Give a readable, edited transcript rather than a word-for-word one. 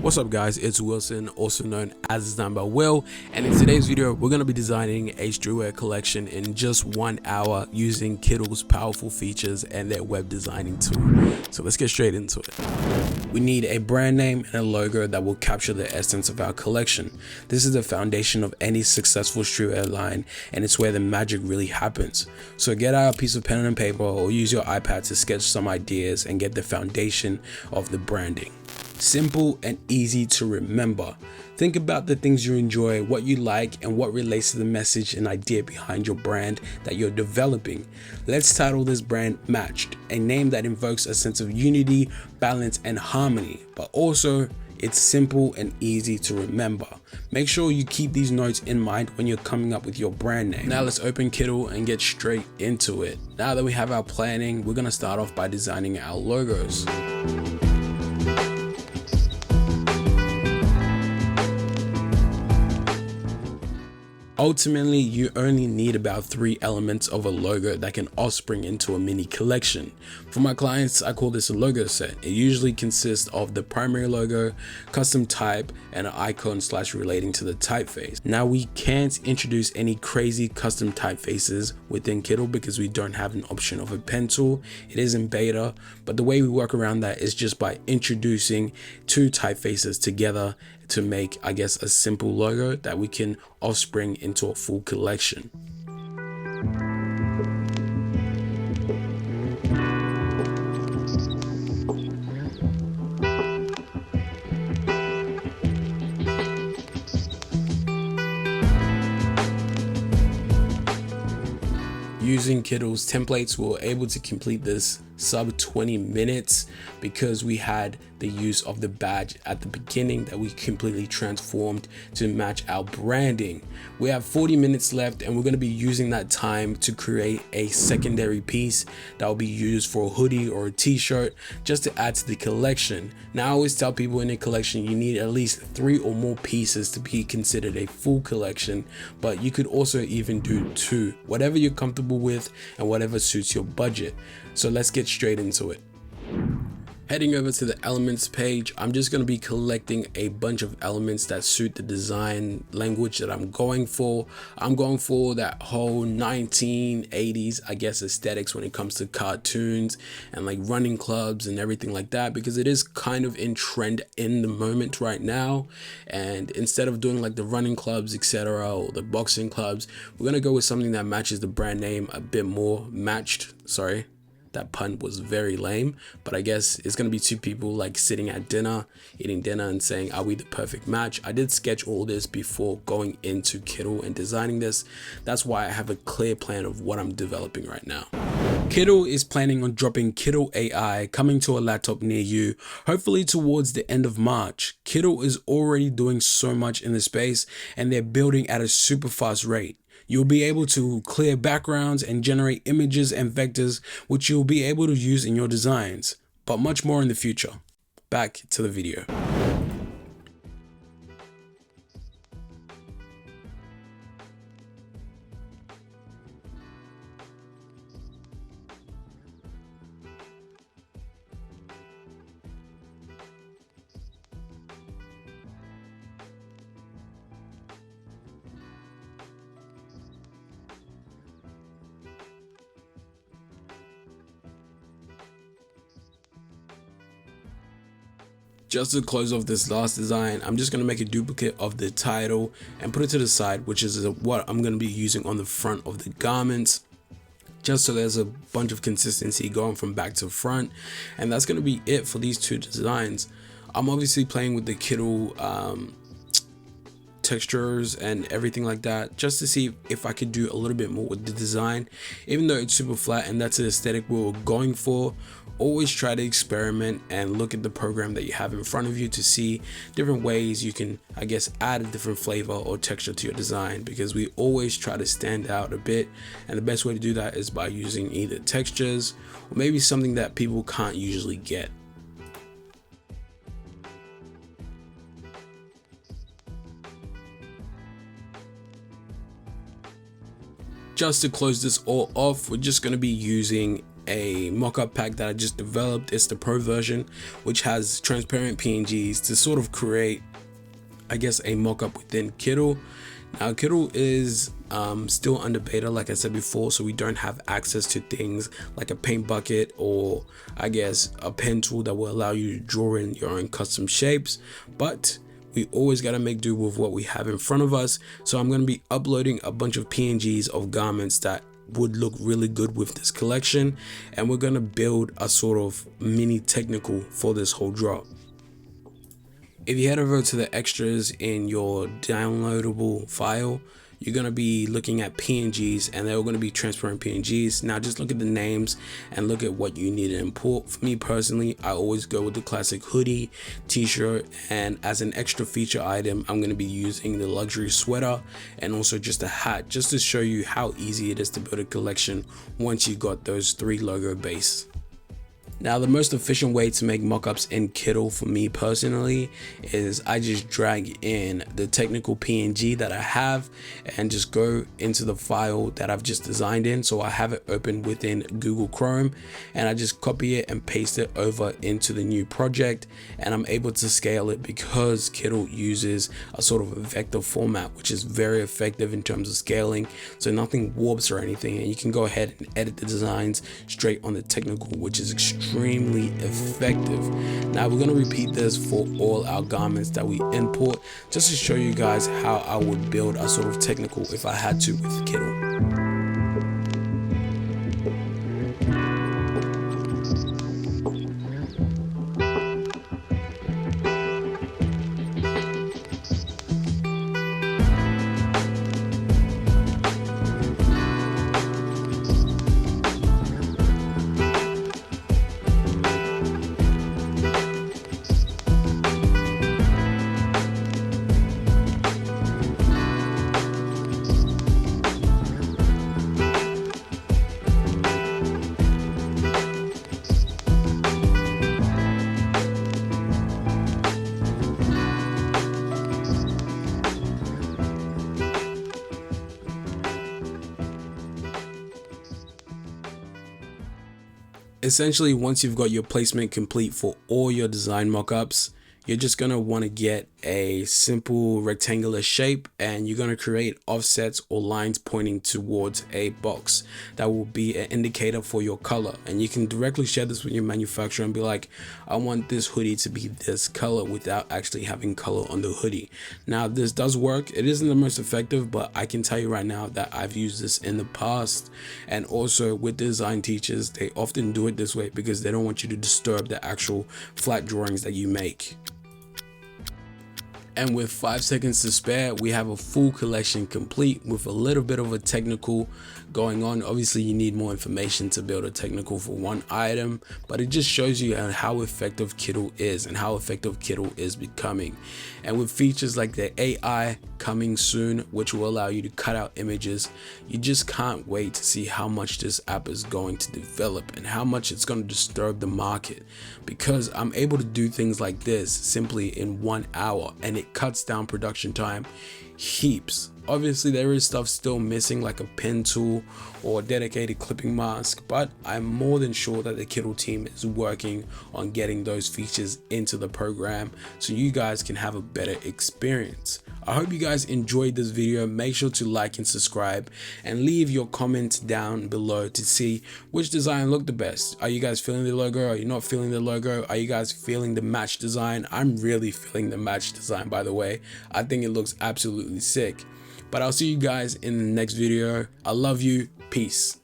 What's up guys, it's Wilson, also known as Designedbywil, and in today's video we're going to be designing a streetwear collection in just 1 hour using Kittl's powerful features and their web designing tool. So let's get straight into it. We need a brand name and a logo that will capture the essence of our collection. This is the foundation of any successful streetwear line, and it's where the magic really happens. So get out a piece of pen and paper or use your iPad to sketch some ideas and get the foundation of the branding. Simple and easy to remember. Think about the things you enjoy, what you like, and what relates to the message and idea behind your brand that you're developing. Let's title this brand Matched, a name that invokes a sense of unity, balance, and harmony, but also it's simple and easy to remember. Make sure you keep these notes in mind when you're coming up with your brand name. Now let's open Kittl and get straight into it. Now that we have our planning, we're gonna start off by designing our logos. Ultimately, you only need about 3 elements of a logo that can offspring into a mini collection. For my clients, I call this a logo set. It usually consists of the primary logo, custom type, and an icon / relating to the typeface. Now we can't introduce any crazy custom typefaces within Kittl because we don't have an option of a pen tool. It is in beta, but the way we work around that is just by introducing 2 typefaces together to make, I guess, a simple logo that we can offspring into a full collection. Using Kittl's templates, we were able to complete this sub 20 minutes because we had the use of the badge at the beginning that we completely transformed to match our branding. We have 40 minutes left and we're going to be using that time to create a secondary piece that will be used for a hoodie or a t-shirt just to add to the collection. Now I always tell people in a collection you need at least 3 or more pieces to be considered a full collection, but you could also even do 2, whatever you're comfortable with and whatever suits your budget. So let's get straight into it. Heading over to the elements page, I'm just going to be collecting a bunch of elements that suit the design language that I'm going for. I'm going for that whole 1980s, I guess, aesthetics when it comes to cartoons and like running clubs and everything like that, because it is kind of in trend in the moment right now. And instead of doing like the running clubs, etc., or the boxing clubs, we're going to go with something that matches the brand name a bit more. Sorry. That pun was very lame, but I guess it's gonna be 2 people like sitting at dinner, eating dinner and saying, are we the perfect match? I did sketch all this before going into Kittl and designing this. That's why I have a clear plan of what I'm developing right now. Kittl is planning on dropping Kittl AI coming to a laptop near you, hopefully towards the end of March. Kittl is already doing so much in the space and they're building at a super fast rate. You'll be able to clear backgrounds and generate images and vectors, which you'll be able to use in your designs, but much more in the future. Back to the video. Just to close off this last design, I'm just going to make a duplicate of the title and put it to the side, which is what I'm going to be using on the front of the garments, just so there's a bunch of consistency going from back to front. And that's going to be it for these 2 designs. I'm obviously playing with the Kittl textures and everything like that, just to see if I could do a little bit more with the design. Even though it's super flat and that's the aesthetic we were going for, always try to experiment and look at the program that you have in front of you to see different ways you can, I guess, add a different flavor or texture to your design, because we always try to stand out a bit, and the best way to do that is by using either textures or maybe something that people can't usually get. Just to close this all off, we're just going to be using a mockup pack that I just developed. It's the pro version, which has transparent PNGs to sort of create, I guess, a mockup within Kittl. Now Kittl is still under beta, like I said before, so we don't have access to things like a paint bucket or I guess a pen tool that will allow you to draw in your own custom shapes, but we always got to make do with what we have in front of us. So I'm going to be uploading a bunch of PNGs of garments that would look really good with this collection, and we're going to build a sort of mini technical for this whole drop. If you head over to the extras in your downloadable file, you're going to be looking at PNGs, and they're going to be transparent PNGs. Now just look at the names and look at what you need to import. For me personally, I always go with the classic hoodie, t-shirt, and as an extra feature item, I'm going to be using the luxury sweater and also just a hat, just to show you how easy it is to build a collection once you got those 3 logo base. Now the most efficient way to make mockups in Kittl for me personally is I just drag in the technical PNG that I have and just go into the file that I've just designed in. So I have it open within Google Chrome, and I just copy it and paste it over into the new project, and I'm able to scale it because Kittl uses a sort of a vector format, which is very effective in terms of scaling, so nothing warps or anything, and you can go ahead and edit the designs straight on the technical, which is extremely effective. Now we're going to repeat this for all our garments that we import, just to show you guys how I would build a sort of technical if I had to with Kittl. Essentially, once you've got your placement complete for all your design mockups, you're just going to want to get a simple rectangular shape, and you're going to create offsets or lines pointing towards a box that will be an indicator for your color. And you can directly share this with your manufacturer and be like, I want this hoodie to be this color, without actually having color on the hoodie. Now this does work. It isn't the most effective, but I can tell you right now that I've used this in the past. And also with design teachers, they often do it this way because they don't want you to disturb the actual flat drawings that you make. And with 5 seconds to spare, we have a full collection complete with a little bit of a technical going on. Obviously you need more information to build a technical for one item, but it just shows you how effective Kittl is and how effective Kittl is becoming. And with features like the AI coming soon, which will allow you to cut out images, you just can't wait to see how much this app is going to develop and how much it's going to disturb the market, because I'm able to do things like this simply in 1 hour, and it cuts down production time heaps. Obviously there is stuff still missing, like a pen tool or a dedicated clipping mask, but I'm more than sure that the Kittl team is working on getting those features into the program so you guys can have a better experience. I hope you guys enjoyed this video. Make sure to like and subscribe, and leave your comments down below to see which design looked the best. Are you guys feeling the logo? Are you not feeling the logo? Are you guys feeling the match design? I'm really feeling the match design, by the way. I think it looks absolutely sick. But I'll see you guys in the next video. I love you. Peace.